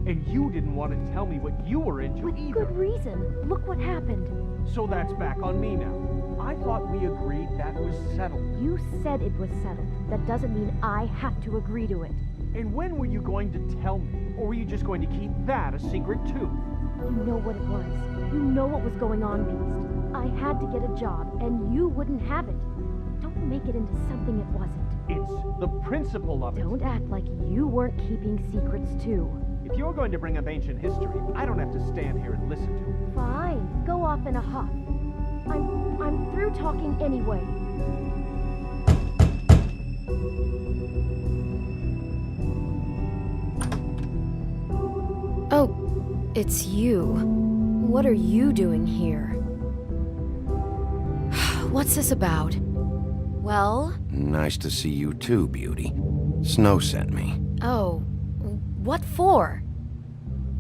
And you didn't want to tell me what you were into With either. good reason. Look what happened. So that's back on me now. I thought we agreed that was settled. You said it was settled. That doesn't mean I have to agree to it. And when were you going to tell me? Or were you just going to keep that a secret too? You know what it was. You know what was going on, Beast. I had to get a job, and you wouldn't have it. Don't make it into something it wasn't. It's the principle of it. Don't act like you weren't keeping secrets too. If you're going to bring up ancient history, I don't have to stand here and listen to it. Fine. Go off in a huff. I'm through talking anyway. Oh, it's you. What are you doing here? What's this about? Well? Nice to see you too, Beauty. Snow sent me. Oh, what for?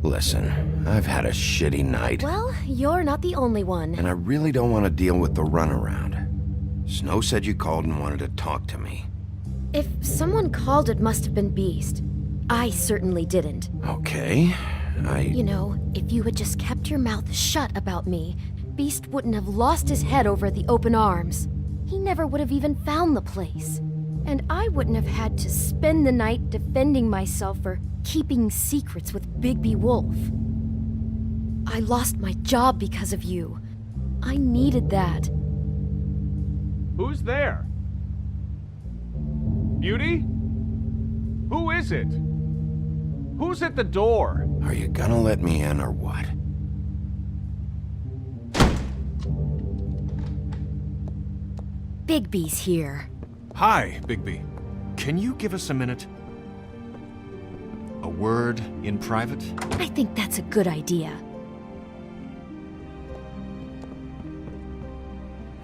Listen, I've had a shitty night. Well, you're not the only one. And I really don't want to deal with the runaround. Snow said you called and wanted to talk to me. If someone called, it must have been Beast. I certainly didn't. Okay, You know, if you had just kept your mouth shut about me, Beast wouldn't have lost his head over the open arms. He never would have even found the place. And I wouldn't have had to spend the night defending myself for keeping secrets with Bigby Wolf. I lost my job because of you. I needed that. Who's there? Beauty? Who is it? Who's at the door? are you gonna let me in or what? Bigby's here. Hi, Bigby. Can you give us a minute? A word in private? I think that's a good idea.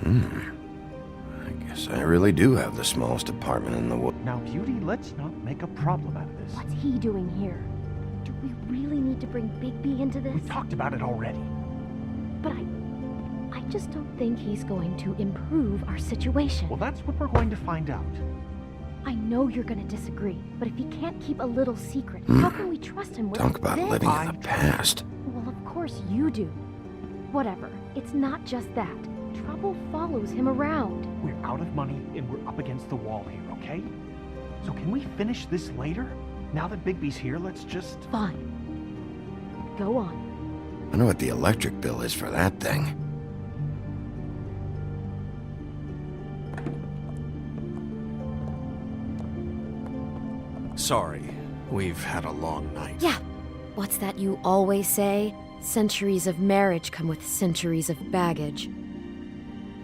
I guess I really do have the smallest apartment in the world. Now, Beauty, let's not make a problem out of this. What's he doing here? Do we really need to bring Bigby into this? We talked about it already. But I just don't think he's going to improve our situation. Well, that's what we're going to find out. I know you're gonna disagree, but if he can't keep a little secret, how can we trust him with Talk about this? living in the past. Well, of course you do. Whatever. It's not just that. Trouble follows him around. We're out of money and we're up against the wall here, okay? So can we finish this later? Now that Bigby's here, let's just... Fine. Go on. I wonder what the electric bill is for that thing. Sorry, we've had a long night. Yeah. What's that you always say? Centuries of marriage come with centuries of baggage.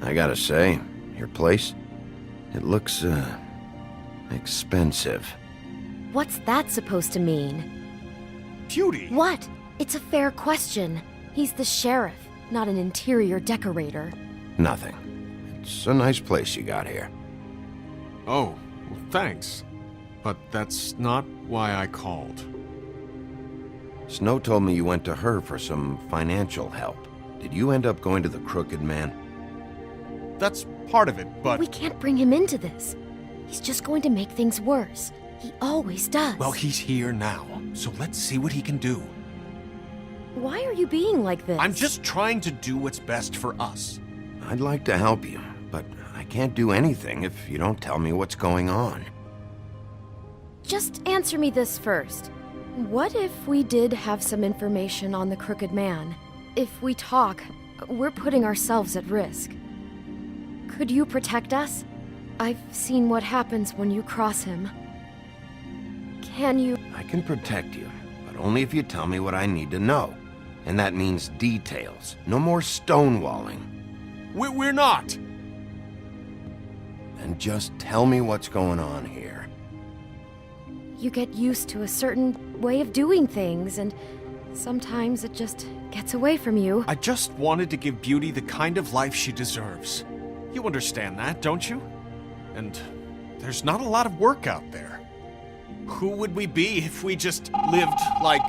I gotta say, your place, it looks, expensive. What's that supposed to mean? Beauty! What? It's a fair question. He's the sheriff, not an interior decorator. Nothing. It's a nice place you got here. Oh, well, thanks. But that's not why I called. Snow told me you went to her for some financial help. Did you end up going to the Crooked Man? That's part of it, but... We can't bring him into this. He's just going to make things worse. He always does. Well, he's here now, so let's see what he can do. Why are you being like this? I'm just trying to do what's best for us. I'd like to help you, but I can't do anything if you don't tell me what's going on. Just answer me this first. What if we did have some information on the Crooked Man? If we talk, we're putting ourselves at risk. Could you protect us? I've seen what happens when you cross him. Can you... I can protect you, but only if you tell me what I need to know. And that means details. No more stonewalling. We're not! And just tell me what's going on here. You get used to a certain way of doing things, and Sometimes it just gets away from you. I just wanted to give Beauty the kind of life she deserves. You understand that, don't you? And there's not a lot of work out there. Who would we be if we just lived like...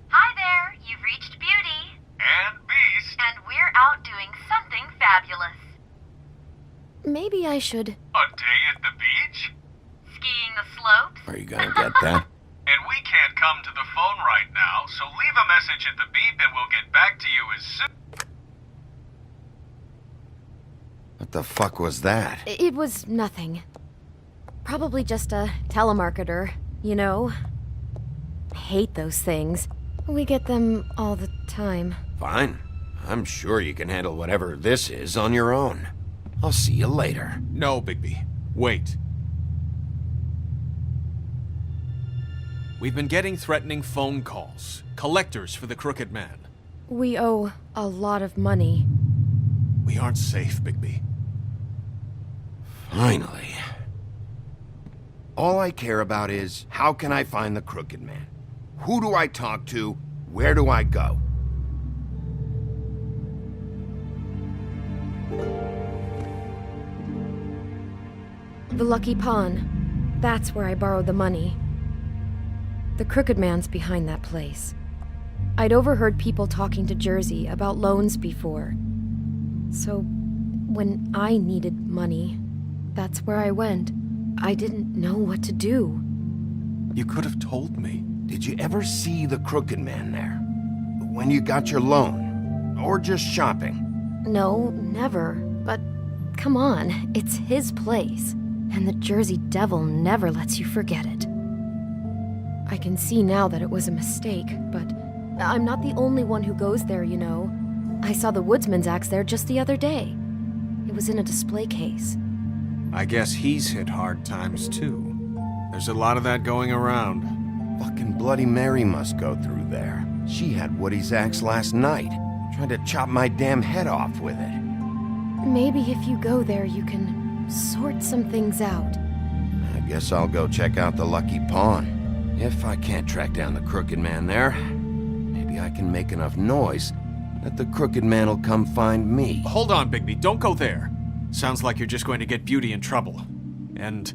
Hi there, you've reached Beauty. And Beast. And we're out doing something fabulous. Maybe I should... A day at the beach? Skiing the slopes. Are you gonna get that? And we can't come to the phone right now, so leave a message at the beep and we'll get back to you as soon... What the fuck was that? It was nothing. Probably just a telemarketer, you know? I hate those things. We get them all the time. Fine. I'm sure you can handle whatever this is on your own. I'll see you later. No, Bigby. Wait. We've been getting threatening phone calls. Collectors for the Crooked Man. We owe a lot of money. We aren't safe, Bigby. Finally. All I care about is, how can I find the Crooked Man? Who do I talk to? Where do I go? The Lucky Pawn. That's where I borrowed the money. The Crooked Man's behind that place. I'd overheard people talking to Jersey about loans before. So, when I needed money, that's where I went. I didn't know what to do. You could have told me. Did you ever see the Crooked Man there? When you got your loan? Or just shopping? No, never. But come on, it's his place. And the Jersey Devil never lets you forget it. I can see now that it was a mistake, but I'm not the only one who goes there, you know. I saw the Woodsman's axe there just the other day. It was in a display case. I guess he's hit hard times too. There's a lot of that going around. Fucking Bloody Mary must go through there. She had Woody's axe last night. Tried to chop my damn head off with it. Maybe if you go there, you can sort some things out. I guess I'll go check out the Lucky Pawn. If I can't track down the Crooked Man there, maybe I can make enough noise that the Crooked Man will come find me. Hold on, Bigby. Don't go there. Sounds like you're just going to get Beauty in trouble. And...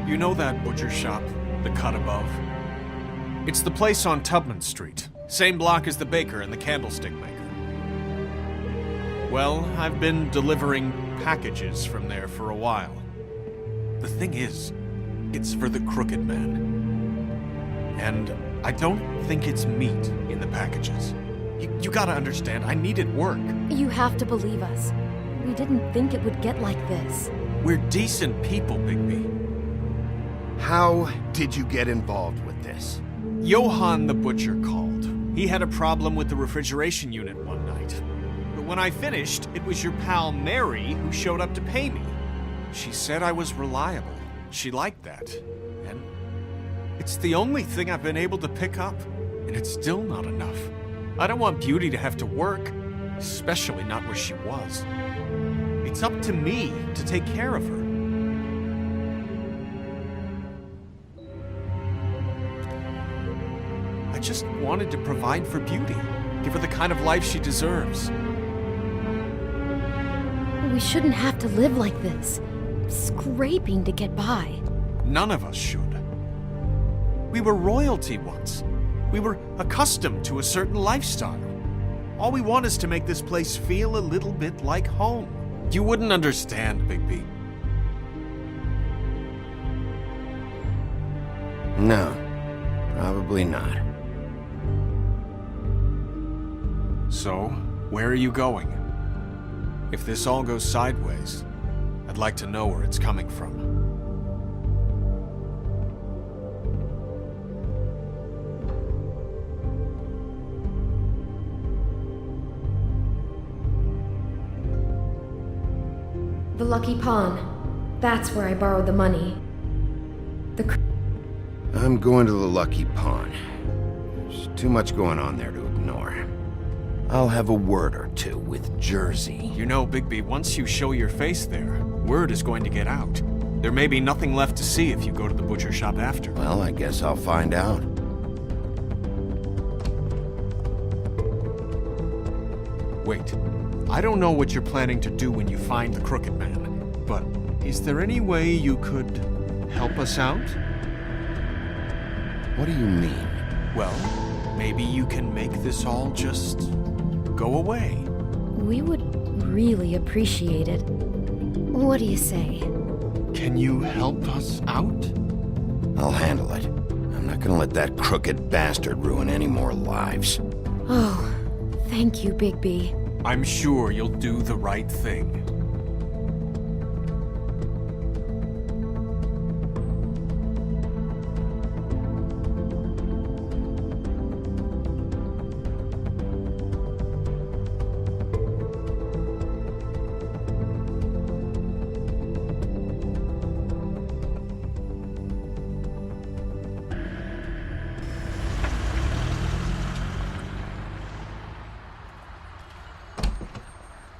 you know that butcher shop, the cut above? It's the place on Tubman Street. Same block as the baker and the candlestick maker. Well, I've been delivering packages from there for a while. The thing is, it's for the Crooked Man. And I don't think it's meat in the packages. You gotta understand, I needed work. You have to believe us. We didn't think it would get like this. We're decent people, Bigby. How did you get involved with this? Johann the butcher called. He had a problem with the refrigeration unit one night. But when I finished, it was your pal Mary who showed up to pay me. She said I was reliable. She liked that. And it's the only thing I've been able to pick up. And it's still not enough. I don't want Beauty to have to work, especially not where she was. It's up to me to take care of her. I just wanted to provide for Beauty, give her the kind of life she deserves. We shouldn't have to live like this, scraping to get by. None of us should. We were royalty once. We were accustomed to a certain lifestyle. All we want is to make this place feel a little bit like home. You wouldn't understand, Bigby. No, probably not. So, where are you going? If this all goes sideways, I'd like to know where it's coming from. The Lucky Pawn. That's where I borrowed the money. I'm going to the Lucky Pawn. There's too much going on there to ignore. I'll have a word or two with Jersey. You know, Bigby, once you show your face there, word is going to get out. There may be nothing left to see if you go to the butcher shop after. Well, I guess I'll find out. Wait, I don't know what you're planning to do when you find the Crooked Man, but is there any way you could help us out? What do you mean? Well, maybe you can make this all just go away. We would really appreciate it. What do you say? Can you help us out? I'll handle it. I'm not gonna let that crooked bastard ruin any more lives. Oh, thank you, Bigby. I'm sure you'll do the right thing.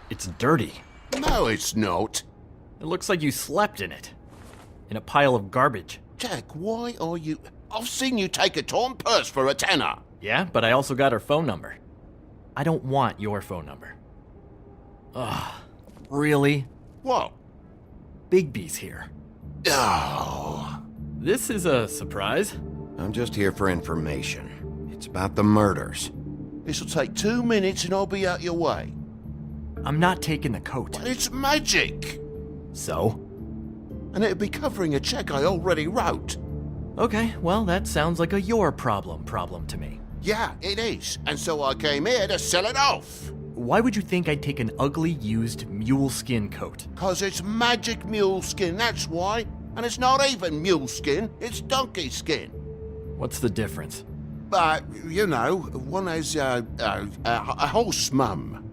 It's dirty. No, it's not. It looks like you slept in it. In a pile of garbage. Jack, why are you... I've seen you take a torn purse for a tenner. Yeah, but I also got her phone number. I don't want your phone number. Ugh. Really? What? Bigby's here. Oh. This is a surprise. I'm just here for information. It's about the murders. This'll take 2 minutes and I'll be out your way. I'm not taking the coat. Well, it's magic. So? And it'd be covering a check I already wrote. Okay, well, that sounds like a your problem to me. Yeah, it is. And so I came here to sell it off. Why would you think I'd take an ugly, used mule skin coat? 'Cause it's magic mule skin, that's why. And it's not even mule skin, it's donkey skin. What's the difference? But, you know, one has a horse mum.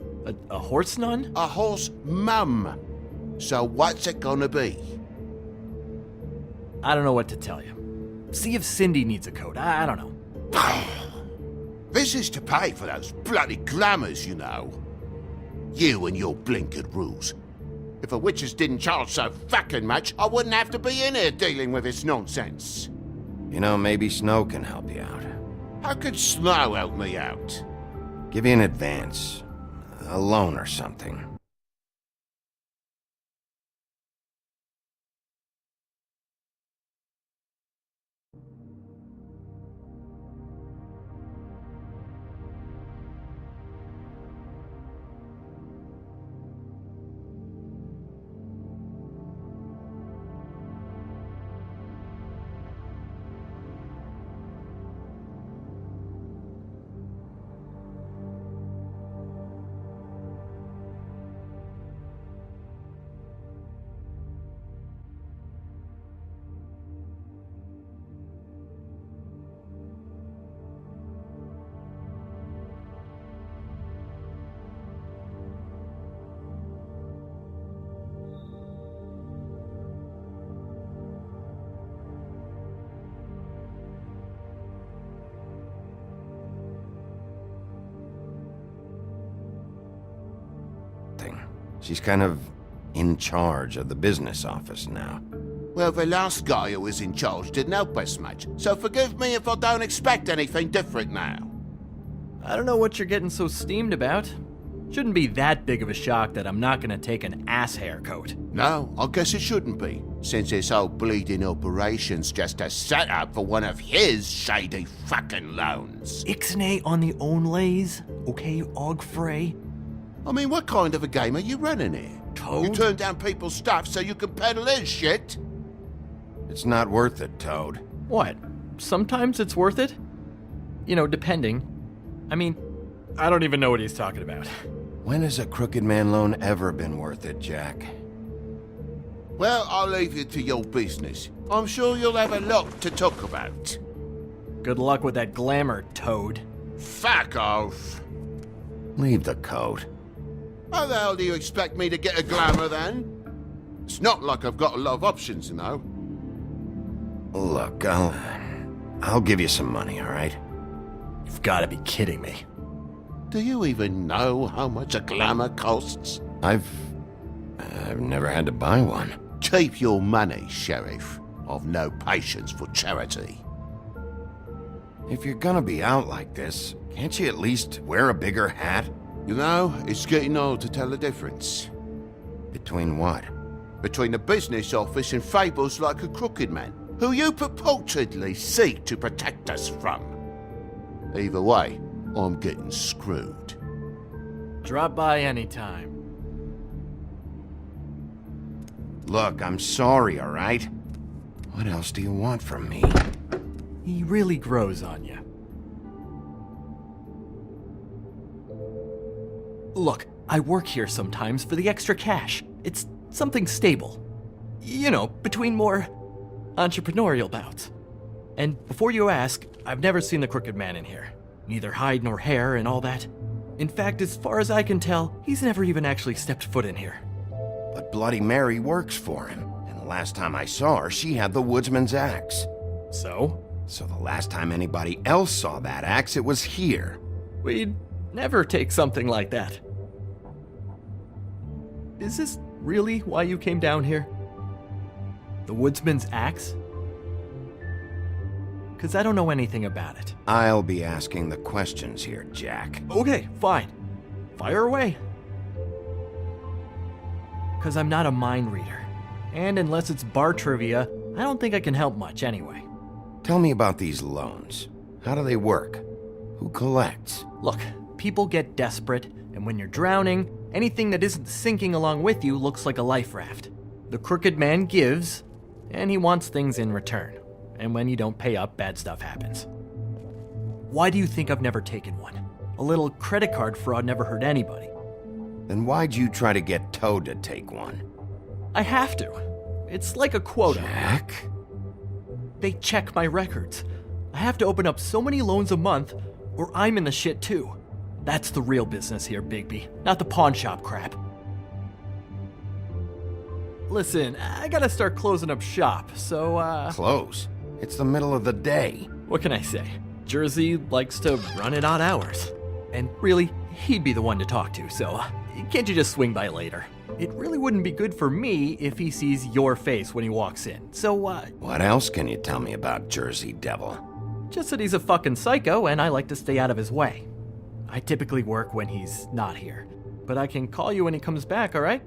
A horse nun? A horse mum. So what's it gonna be? I don't know what to tell you. See if Cindy needs a coat. I don't know. This is to pay for those bloody glamours, you know. You and your blinkered rules. If the witches didn't charge so fucking much, I wouldn't have to be in here dealing with this nonsense. You know, maybe Snow can help you out. How could Snow help me out? Give you an advance. A loan or something. She's kind of in charge of the business office now. Well, the last guy who was in charge didn't help us much, so forgive me if I don't expect anything different now. I don't know what you're getting so steamed about. Shouldn't be that big of a shock that I'm not gonna take an ass haircoat. No, I guess it shouldn't be, since this whole bleeding operation's just a setup for one of his shady fucking loans. Ixnay on the own lays, okay, Og Frey? I mean, what kind of a game are you running here? Toad? You turn down people's stuff so you can peddle his shit? It's not worth it, Toad. What? Sometimes it's worth it? You know, depending. I mean, I don't even know what he's talking about. When has a crooked man loan ever been worth it, Jack? Well, I'll leave you to your business. I'm sure you'll have a lot to talk about. Good luck with that glamour, Toad. Fuck off. Leave the coat. How the hell do you expect me to get a glamour then? It's not like I've got a lot of options, you know. Look, I'll give you some money, all right? You've got to be kidding me. Do you even know how much a glamour costs? I've never had to buy one. Keep your money, Sheriff. I've no patience for charity. If you're gonna be out like this, can't you at least wear a bigger hat? You know, it's getting old to tell the difference. Between what? Between the business office and fables like a crooked man, who you purportedly seek to protect us from. Either way, I'm getting screwed. Drop by anytime. Look, I'm sorry, all right? What else do you want from me? He really grows on you. Look, I work here sometimes for the extra cash. It's something stable. You know, between more entrepreneurial bouts. And before you ask, I've never seen the Crooked Man in here. Neither hide nor hair and all that. In fact, as far as I can tell, he's never even actually stepped foot in here. But Bloody Mary works for him, and the last time I saw her, she had the woodsman's axe. So? So the last time anybody else saw that axe, it was here. We'd never take something like that. Is this really why you came down here? The woodsman's axe? 'Cause I don't know anything about it. I'll be asking the questions here, Jack. Okay, fine. Fire away. 'Cause I'm not a mind reader. And unless it's bar trivia, I don't think I can help much anyway. Tell me about these loans. How do they work? Who collects? Look, people get desperate, and when you're drowning, anything that isn't sinking along with you looks like a life raft. The Crooked Man gives, and he wants things in return. And when you don't pay up, bad stuff happens. Why do you think I've never taken one? A little credit card fraud never hurt anybody. Then why'd you try to get Toad to take one? I have to. It's like a quota. Jack? They check my records. I have to open up so many loans a month, or I'm in the shit too. That's the real business here, Bigby, not the pawn shop crap. Listen, I gotta start closing up shop, so, Close? It's the middle of the day. What can I say? Jersey likes to run at odd hours. And really, he'd be the one to talk to, so can't you just swing by later? It really wouldn't be good for me if he sees your face when he walks in, so, What else can you tell me about Jersey Devil? Just that he's a fucking psycho and I like to stay out of his way. I typically work when he's not here, but I can call you when he comes back, alright?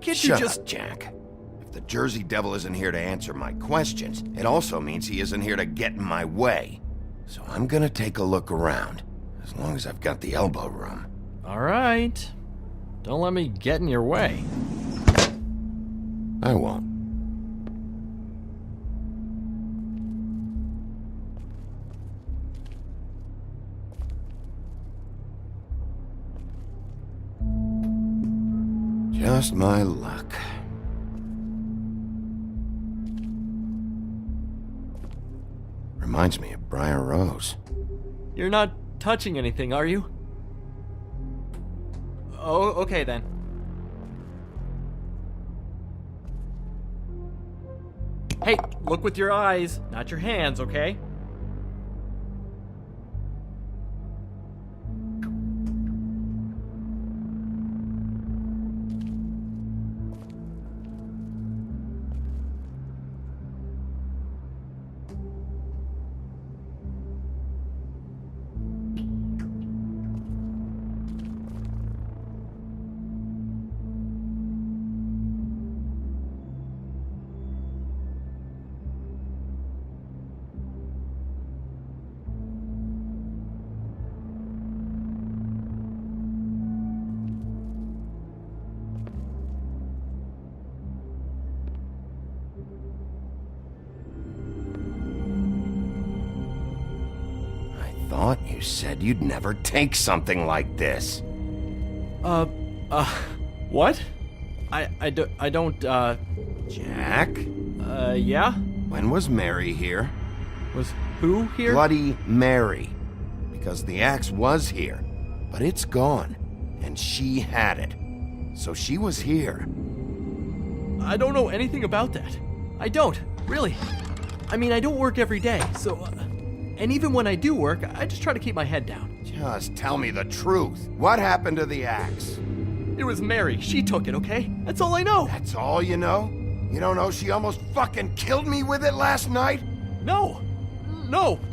Can't you Shut just... up, Jack. If the Jersey Devil isn't here to answer my questions, it also means he isn't here to get in my way. So I'm gonna take a look around, as long as I've got the elbow room. Alright. Don't let me get in your way. I won't. Just my luck. Reminds me of Briar Rose. You're not touching anything, are you? Oh, okay then. Hey, look with your eyes, not your hands, okay? Thought you said you'd never take something like this. What? I don't, Jack? Yeah? When was Mary here? Was who here? Bloody Mary. Because the axe was here, but it's gone, and she had it. So she was here. I don't know anything about that. I don't, really. I mean, I don't work every day, so... and even when I do work, I just try to keep my head down. Just tell me the truth. What happened to the axe? It was Mary. She took it, okay? That's all I know. That's all you know? You don't know she almost fucking killed me with it last night? No,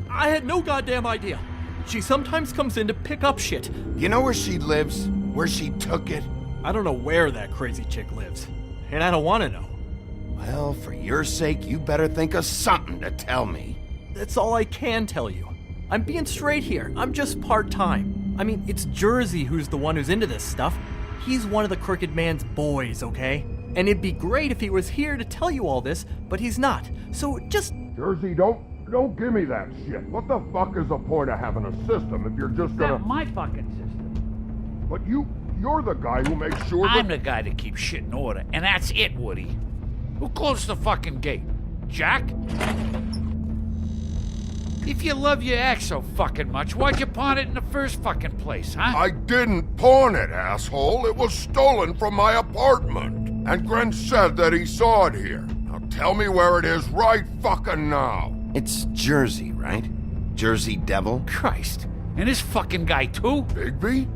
I had no goddamn idea. She sometimes comes in to pick up shit. You know where she lives? Where she took it? I don't know where that crazy chick lives, and I don't want to know. Well, for your sake, you better think of something to tell me. That's all I can tell you. I'm being straight here. I'm just part-time. I mean, it's Jersey who's the one who's into this stuff. He's one of the Crooked Man's boys, okay? And it'd be great if he was here to tell you all this, but he's not. So just... Jersey, don't give me that shit. What the fuck is the point of having a system if you're just gonna... Not my fucking system. But you're the guy who makes sure I'm the guy that keeps shit in order, and that's it, Woody. Who closed the fucking gate? Jack? If you love your ex so fucking much, why'd you pawn it in the first fucking place, huh? I didn't pawn it, asshole. It was stolen from my apartment. And Gren said that he saw it here. Now tell me where it is right fucking now. It's Jersey, right? Jersey Devil? Christ. And this fucking guy, too? Bigby?